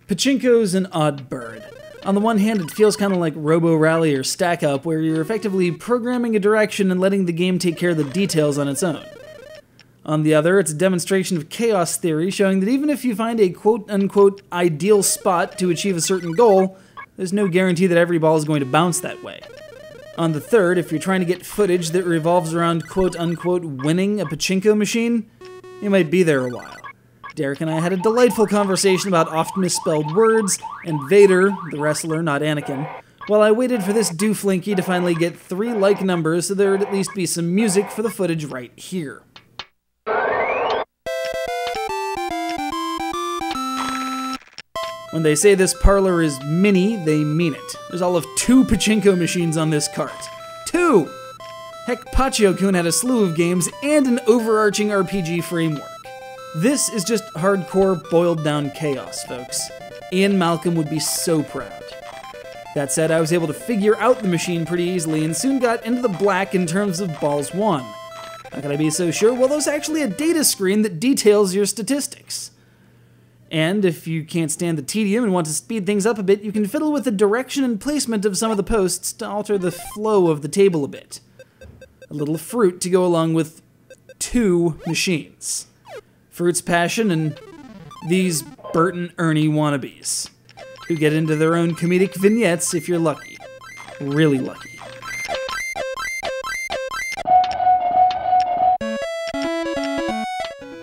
Pachinko's an odd bird. On the one hand, it feels kind of like Robo Rally or Stack Up, where you're effectively programming a direction and letting the game take care of the details on its own. On the other, it's a demonstration of chaos theory, showing that even if you find a quote-unquote ideal spot to achieve a certain goal, there's no guarantee that every ball is going to bounce that way. On the third, if you're trying to get footage that revolves around quote-unquote winning a pachinko machine, you might be there a while. Derek and I had a delightful conversation about oft misspelled words, and Vader, the wrestler, not Anakin, while I waited for this dooflinky to finally get 3 like numbers so there would at least be some music for the footage right here. When they say this Parlor is mini, they mean it. There's all of 2 pachinko machines on this cart. 2! Heck, Pachio-kun had a slew of games and an overarching RPG framework. This is just hardcore, boiled-down chaos, folks. Ian Malcolm would be so proud. That said, I was able to figure out the machine pretty easily and soon got into the black in terms of balls won. How could I be so sure? Well, there's actually a data screen that details your statistics. And if you can't stand the tedium and want to speed things up a bit, you can fiddle with the direction and placement of some of the posts to alter the flow of the table a bit. A little fruit to go along with 2 machines. Fruit's passion and these Bert and Ernie wannabes, who get into their own comedic vignettes if you're lucky. Really lucky.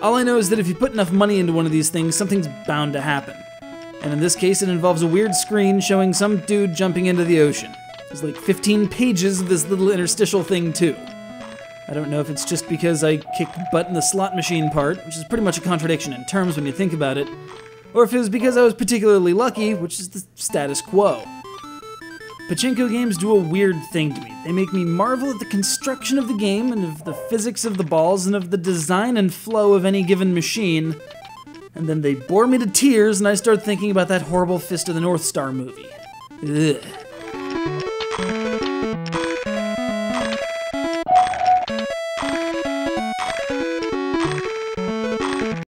All I know is that if you put enough money into one of these things, something's bound to happen. And in this case, it involves a weird screen showing some dude jumping into the ocean. There's like 15 pages of this little interstitial thing too. I don't know if it's just because I kicked butt in the slot machine part, which is pretty much a contradiction in terms when you think about it, or if it was because I was particularly lucky, which is the status quo. Pachinko games do a weird thing to me. They make me marvel at the construction of the game and of the physics of the balls and of the design and flow of any given machine, and then they bore me to tears and I start thinking about that horrible Fist of the North Star movie. Ugh.